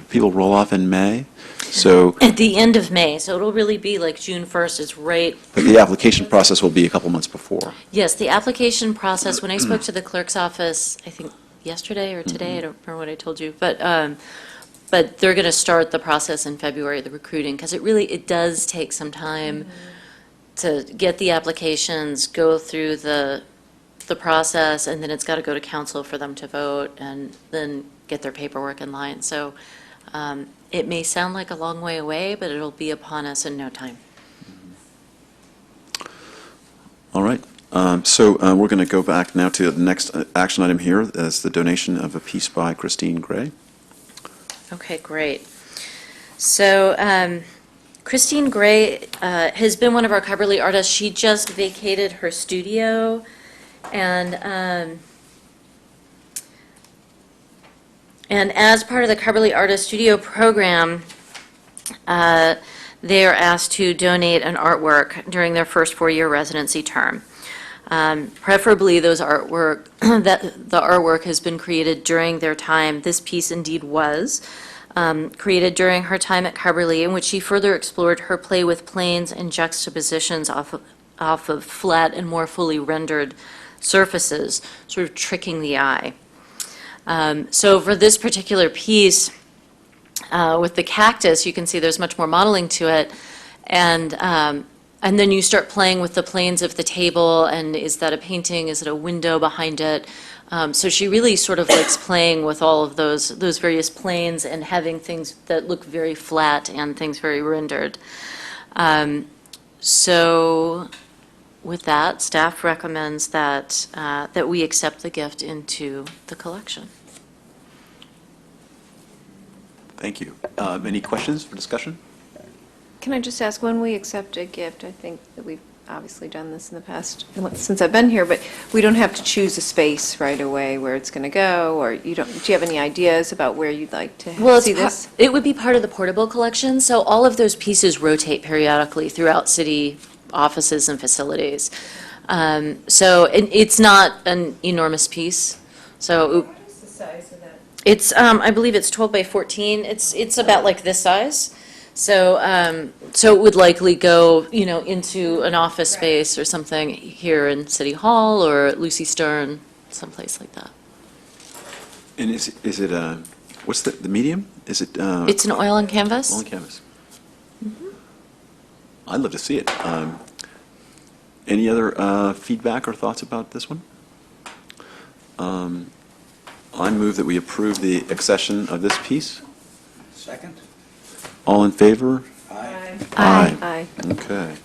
people roll off in May. So, At the end of May, so it'll really be like June 1st is right. but the application process will be a couple months before. Yes, the application process, when I spoke to the clerk's office, I think yesterday or today, I don't remember what I told you, but they're going to start the process in February, the recruiting, because it does take some time to get the applications, go through the the process, and then it's got to go to council for them to vote, and then get their paperwork in line. So it may sound like a long way away, but it'll be upon us in no time. All right. So we're going to go back now to the next action item here as the donation of a piece by Christine Gray. Okay, great. So Christine Gray has been one of our Coverly artists. She just vacated her studio, and as part of the Coverly Artist Studio program, they are asked to donate an artwork during their first 4-year residency term. Preferably those artwork, that the artwork has been created during their time. This piece indeed was created during her time at Coverly, in which she further explored her play with planes and juxtapositions off of flat and more fully rendered surfaces, sort of tricking the eye. So for this particular piece, with the cactus, you can see there's much more modeling to it, and then you start playing with the planes of the table, and is that a painting, is it a window behind it? So she really sort of likes playing with all of those various planes and having things that look very flat and things very rendered. So with that, staff recommends that we accept the gift into the collection. Thank you. Any questions for discussion? Can I just ask, when we accept a gift, I think that we've obviously done this in the past, since I've been here, but we don't have to choose a space right away where it's going to go, or do you have any ideas about where you'd like to see this? It would be part of the portable collection, so all of those pieces rotate periodically throughout city offices and facilities. So it's not an enormous piece, so. What is the size of that? It's, I believe it's 12 by 14. It's about like this size. So, so it would likely go, into an office space or something here in City Hall or at Lucy Stern, someplace like that. And is it what's the medium? Is it? It's an oil on canvas. Oil on canvas. I'd love to see it. Any other feedback or thoughts about this one? I move that we approve the accession of this piece. Second? All in favor? Aye. Aye. Okay.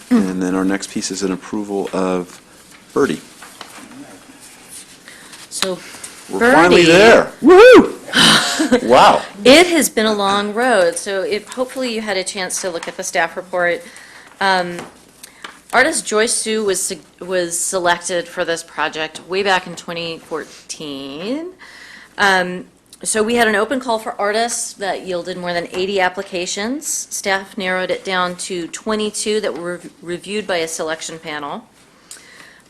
And then our next piece is an approval of Birdie. So We're finally Birdie, there. Woohoo! Wow. it has been a long road, so hopefully you had a chance to look at the staff report. Artist Joyce Sue was selected for this project way back in 2014. So we had an open call for artists that yielded more than 80 applications. Staff narrowed it down to 22 that were reviewed by a selection panel.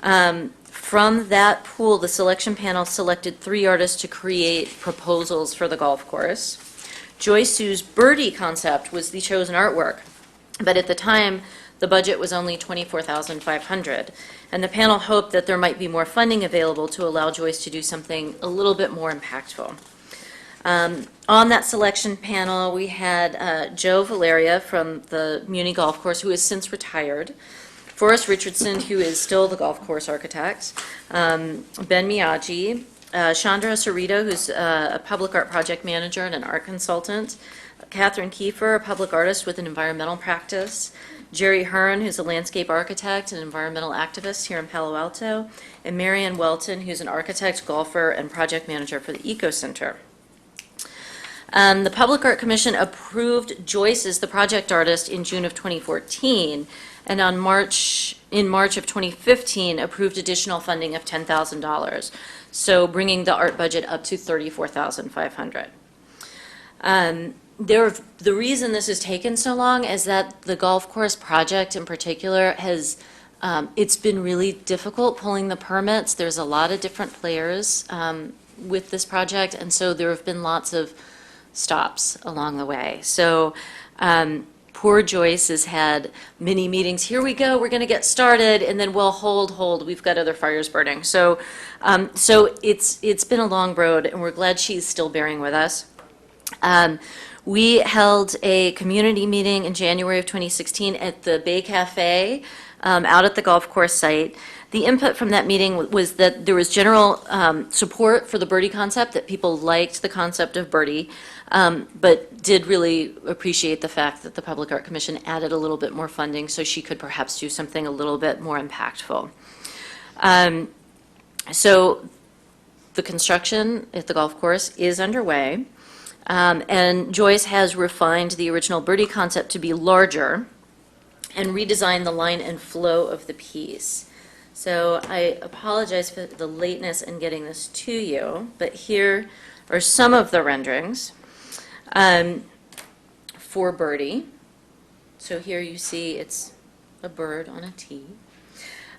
From that pool, the selection panel selected 3 artists to create proposals for the golf course. Joyce Sue's Birdie concept was the chosen artwork, but at the time, the budget was only $24,500, and the panel hoped that there might be more funding available to allow Joyce to do something a little bit more impactful. On that selection panel, we had Joe Valeria from the Muni Golf Course, who has since retired, Forrest Richardson, who is still the golf course architect, Ben Miyagi, Chandra Cerrito, who's a public art project manager and an art consultant, Catherine Kiefer, a public artist with an environmental practice, Jerry Hearn, who's a landscape architect and environmental activist here in Palo Alto, and Marianne Welton, who's an architect, golfer, and project manager for the Eco Center. The Public Art Commission approved Joyce as the project artist in June of 2014, and in March of 2015, approved additional funding of $10,000, so bringing the art budget up to $34,500. The reason this has taken so long is that the golf course project in particular has, it's been really difficult pulling the permits. There's a lot of different players with this project, and so there have been lots of stops along the way. So poor Joyce has had many meetings. Here we go, we're going to get started, and then we'll hold, we've got other fires burning. So it's been a long road, and we're glad she's still bearing with us. We held a community meeting in January of 2016 at the Bay Cafe out at the golf course site. The input from that meeting was that there was general support for the birdie concept, that people liked the concept of birdie, but did really appreciate the fact that the Public Art Commission added a little bit more funding so she could perhaps do something a little bit more impactful. So the construction at the golf course is underway, and Joyce has refined the original birdie concept to be larger and redesigned the line and flow of the piece. So I apologize for the lateness in getting this to you, but here are some of the renderings for birdie. So here you see it's a bird on a tee.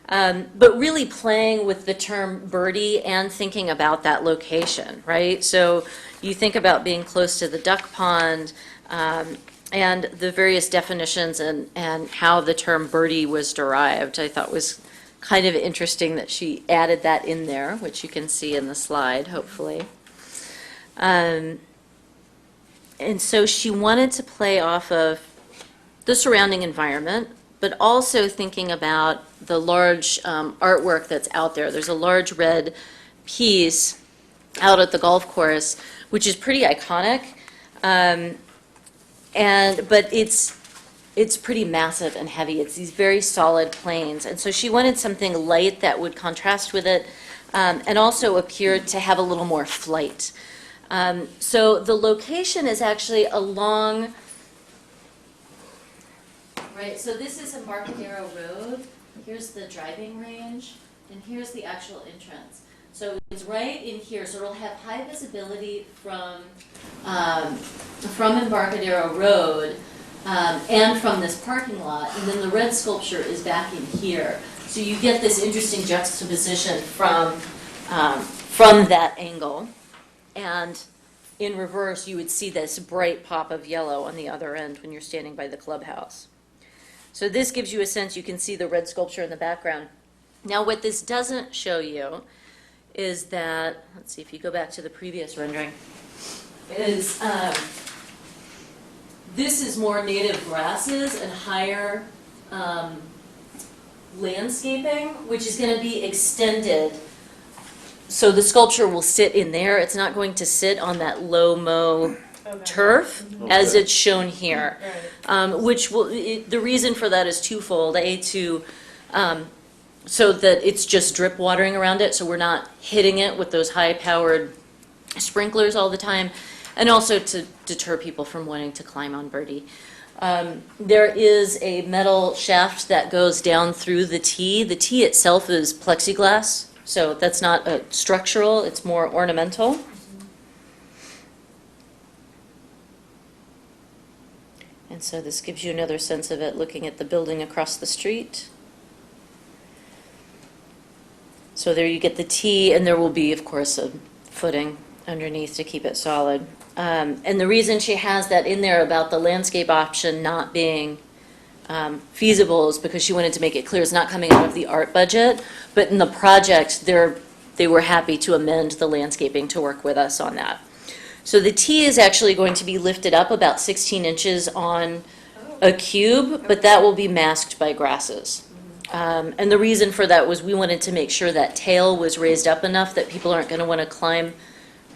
But really playing with the term birdie and thinking about that location, right? So you think about being close to the duck pond and the various definitions and how the term birdie was derived. I thought was kind of interesting that she added that in there, which you can see in the slide, hopefully. And so she wanted to play off of the surrounding environment, but also thinking about the large artwork that's out there. There's a large red piece out at the golf course, which is pretty iconic, but it's pretty massive and heavy. It's these very solid planes, and so she wanted something light that would contrast with it, and also appeared to have a little more flight. So the location is actually along. Right, so this is Embarcadero Road. Here's the driving range, and here's the actual entrance. So it's right in here, so it'll have high visibility from Embarcadero Road and from this parking lot, and then the red sculpture is back in here. So you get this interesting juxtaposition from that angle, and in reverse, you would see this bright pop of yellow on the other end when you're standing by the clubhouse. So this gives you a sense, you can see the red sculpture in the background. Now what this doesn't show you is that, let's see if you go back to the previous rendering, is this is more native grasses and higher landscaping, which is going to be extended. So the sculpture will sit in there. It's not going to sit on that low mow turf as it's shown here, which will, the reason for that is twofold. So that it's just drip watering around it, so we're not hitting it with those high-powered sprinklers all the time, and also to deter people from wanting to climb on birdie. There is a metal shaft that goes down through the tee. The tee itself is plexiglass, so that's not structural, it's more ornamental. And so this gives you another sense of it looking at the building across the street. So there you get the tee, and there will be, of course, a footing underneath to keep it solid. And the reason she has that in there about the landscape option not being feasible is because she wanted to make it clear it's not coming out of the art budget, but in the project, they were happy to amend the landscaping to work with us on that. So the tee is actually going to be lifted up about 16 inches on a cube, but that will be masked by grasses. And the reason for that was we wanted to make sure that tail was raised up enough that people aren't going to want to climb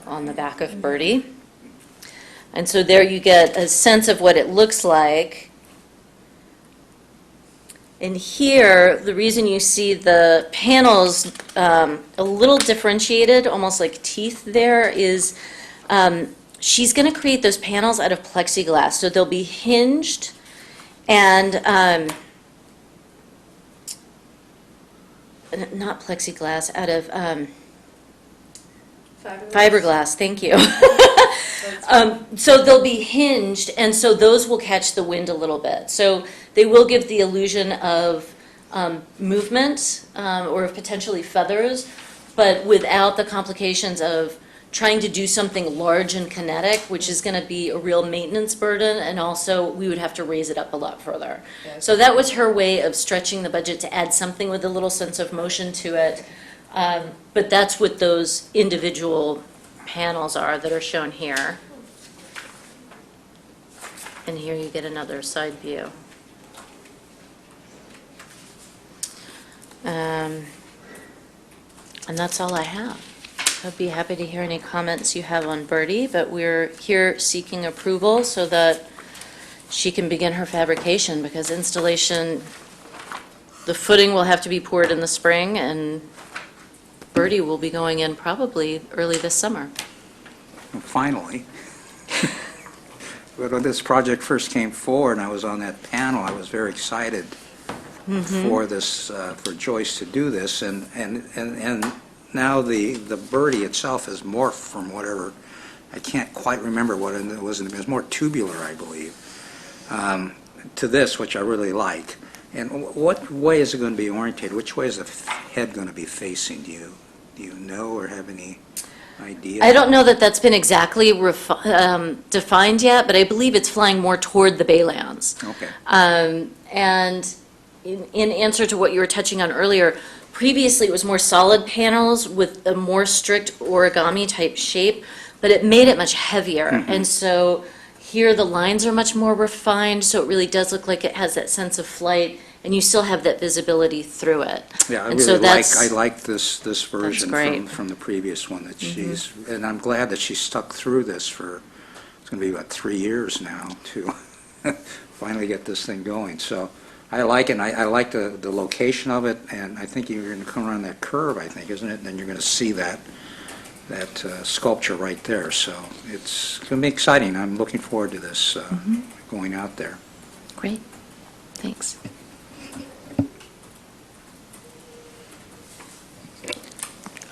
on the back of birdie. And so there you get a sense of what it looks like. And here, the reason you see the panels a little differentiated, almost like teeth there, is she's going to create those panels out of plexiglass. So they'll be hinged and not plexiglass, out of fiberglass, thank you. So they'll be hinged, and so those will catch the wind a little bit. So they will give the illusion of movement or of potentially feathers, but without the complications of trying to do something large and kinetic, which is going to be a real maintenance burden, and also we would have to raise it up a lot further. So that was her way of stretching the budget to add something with a little sense of motion to it. But that's what those individual panels are that are shown here. And here you get another side view. And that's all I have. I'd be happy to hear any comments you have on Birdie, but we're here seeking approval so that she can begin her fabrication, because installation, the footing will have to be poured in the spring, and Birdie will be going in probably early this summer. Finally. But when this project first came forward and I was on that panel, I was very excited for this, for Joyce to do this, and now the Birdie itself has morphed from whatever, I can't quite remember what it was. It was more tubular, I believe, to this, which I really like. And what way is it going to be orientated? Which way is the head going to be facing? Do you know or have any idea? I don't know that that's been exactly defined yet, but I believe it's flying more toward the Baylands. Okay. And in answer to what you were touching on earlier, previously it was more solid panels with a more strict origami type shape, but it made it much heavier. And so here the lines are much more refined, so it really does look like it has that sense of flight, and you still have that visibility through it. Yeah, I And so really that's- I like this version great. from the previous one that she's, and I'm glad that she stuck through this for, it's going to be about 3 years now to finally get this thing going. So I like it, and I like the location of it, and I think you're going to come around that curve, I think, isn't it? And then you're going to see that sculpture right there. So it's going to be exciting. I'm looking forward to this going out there. Great, thanks.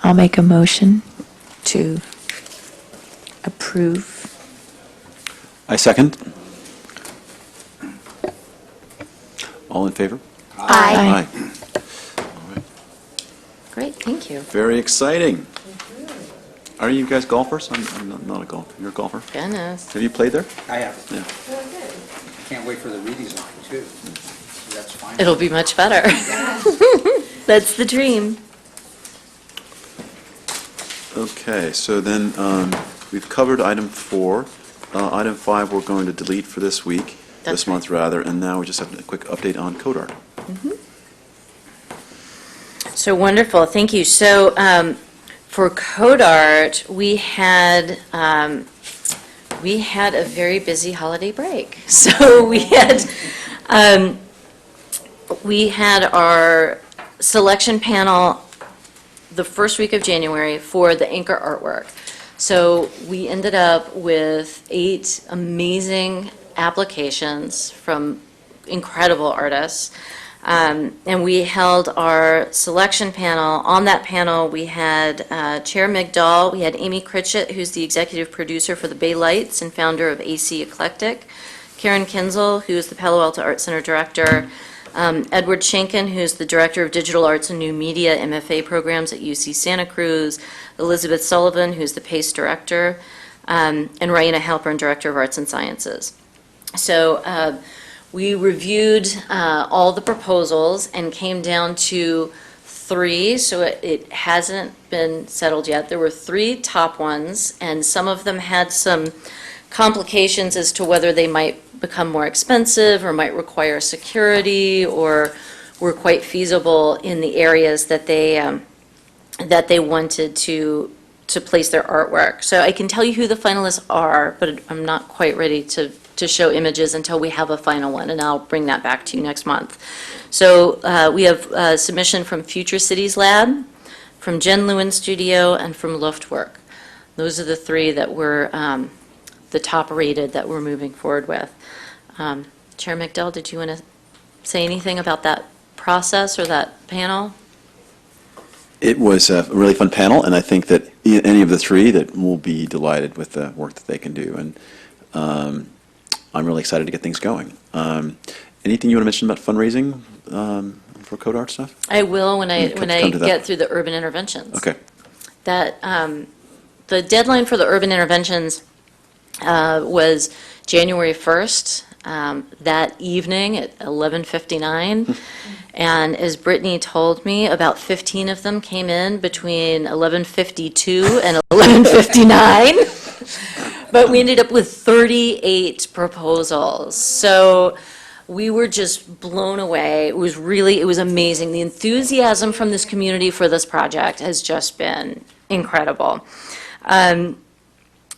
I'll make a motion to approve. I second. All in favor? Aye. All right. Great, thank you. Very exciting. Are you guys golfers? I'm not a golfer. You're a golfer? Goodness. Have you played there? I have. Yeah. Can't wait for the redesign, too. That's fine. It'll be much better. That's the dream. Okay, so then we've covered item 4. Item 5 we're going to delete for this week, That's this month rather, and now we just have a quick update on code art. So wonderful, thank you. So for code art, we had a very busy holiday break. So we had our selection panel the first week of January for the anchor artwork. So we ended up with 8 amazing applications from incredible artists. And we held our selection panel. On that panel, we had Chair Migdal, we had Amy Critchett, who's the executive producer for the Bay Lights and founder of AC Eclectic, Karen Kinzel, who is the Palo Alto Art Center director, Edward Schenken, who's the Director of Digital Arts and New Media MFA programs at UC Santa Cruz, Elizabeth Sullivan, who's the PACE Director, and Raina Halpern, Director of Arts and Sciences. So we reviewed all the proposals and came down to 3, so it hasn't been settled yet. There were 3 top ones, and some of them had some complications as to whether they might become more expensive or might require security or were quite feasible in the areas that they wanted to place their artwork. So I can tell you who the finalists are, but I'm not quite ready to show images until we have a final one, and I'll bring that back to you next month. So we have a submission from Future Cities Lab, from Jen Lewin Studio, and from Luftwerk. Those are the 3 that were the top rated that we're moving forward with. Chair McDowell, did you want to say anything about that process or that panel? It was a really fun panel, and I think that any of the 3 that will be delighted with the work that they can do. And I'm really excited to get things going. Anything you want to mention about fundraising for code art stuff? I will when I Come to that. get through the urban interventions. Okay. That the deadline for the urban interventions was January 1st, that evening at 11:59. And as Brittany told me, about 15 of them came in between 11:52 and 11:59. But we ended up with 38 proposals. So we were just blown away. It was amazing. The enthusiasm from this community for this project has just been incredible.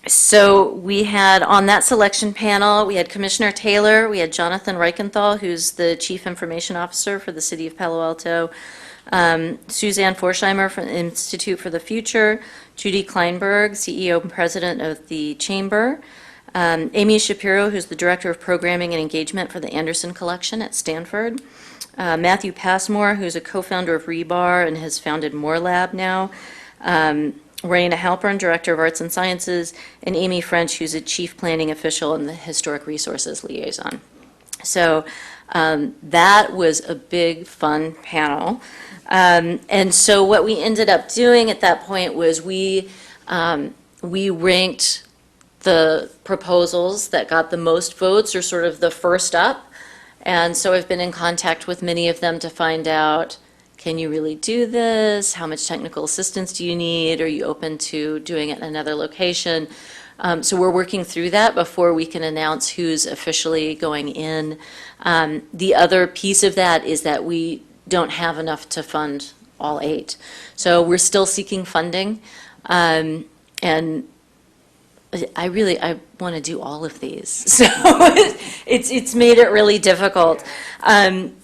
So we had, on that selection panel, we had Commissioner Taylor, we had Jonathan Reichenthal, who's the Chief Information Officer for the City of Palo Alto, Suzanne Forsheimer from the Institute for the Future, Judy Kleinberg, CEO and President of the Chamber, Amy Shapiro, who's the Director of Programming and Engagement for the Anderson Collection at Stanford, Matthew Passmore, who's a co-founder of Rebar and has founded More Lab now, Raina Halpern, Director of Arts and Sciences, and Amy French, who's a Chief Planning Official and the Historic Resources Liaison. So that was a big, fun panel. And so what we ended up doing at that point was we ranked the proposals that got the most votes, or sort of the first up. And so I've been in contact with many of them to find out, can you really do this? How much technical assistance do you need? Are you open to doing it in another location? So we're working through that before we can announce who's officially going in. The other piece of that is that we don't have enough to fund all 8. So we're still seeking funding. And I want to do all of these. So it's made it really difficult. And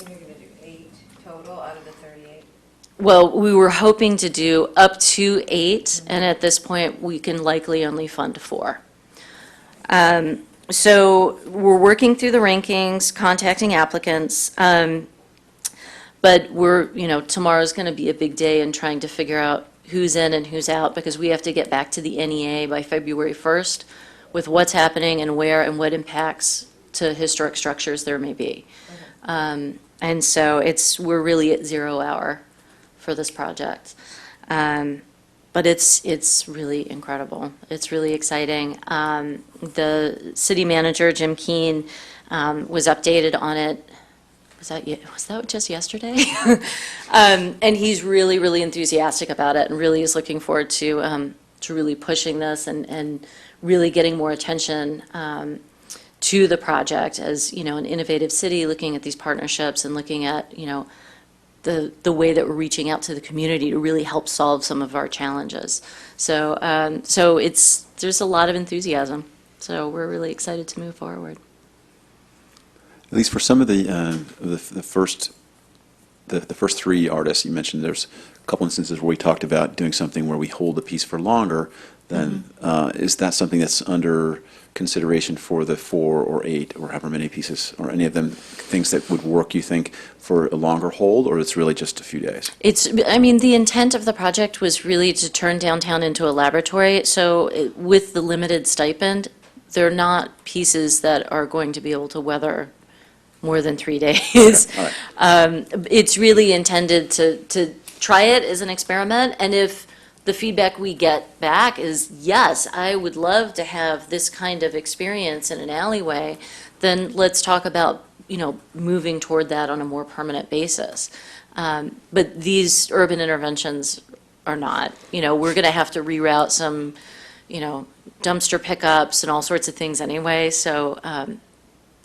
you're going to do 8 total out of the 38? Well, we were hoping to do up to 8, and at this point, we can likely only fund 4. So we're working through the rankings, contacting applicants, but tomorrow's going to be a big day in trying to figure out who's in and who's out, because we have to get back to the NEA by February 1st with what's happening and where and what impacts to historic structures there may be. And so we're really at 0 hour for this project. But it's really incredible. It's really exciting. The city manager, Jim Keene, was updated on it. Was that just yesterday? And he's really, really enthusiastic about it and really is looking forward to really pushing this and really getting more attention to the project as, an innovative city, looking at these partnerships and looking at, the way that we're reaching out to the community to really help solve some of our challenges. So there's a lot of enthusiasm. So we're really excited to move forward. At least for some of the first 3 artists you mentioned, there's a couple instances where we talked about doing something where we hold a piece for longer. Then is that something that's under consideration for the 4 or 8 or however many pieces, or any of them things that would work, you think, for a longer hold, or it's really just a few days? The intent of the project was really to turn downtown into a laboratory. So with the limited stipend, they're not pieces that are going to be able to weather more than 3 days. Okay, all right. It's really intended to try it as an experiment, and if the feedback we get back is, yes, I would love to have this kind of experience in an alleyway, then let's talk about, moving toward that on a more permanent basis. But these urban interventions are not. We're going to have to reroute some, dumpster pickups and all sorts of things anyway, so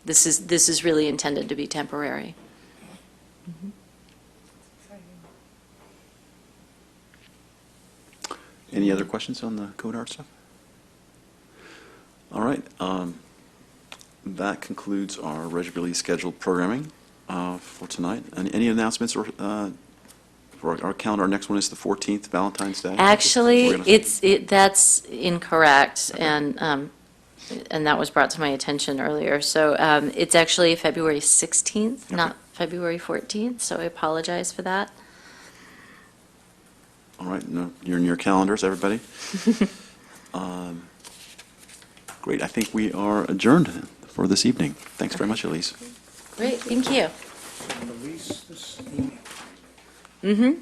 this is really intended to be temporary. Any other questions on the code art stuff? All right. That concludes our regularly scheduled programming for tonight. Any announcements or for our calendar? Our next one is the 14th, Valentine's Day. Actually, We're gonna- that's incorrect, and that was brought to my attention earlier. So it's actually February 16th, Okay. not February 14th, so I apologize for that. All right. No, you're in your calendars, everybody. Great. I think we are adjourned for this evening. Thanks very much, Elise. Great, thank you. Release this evening. Mm-hmm.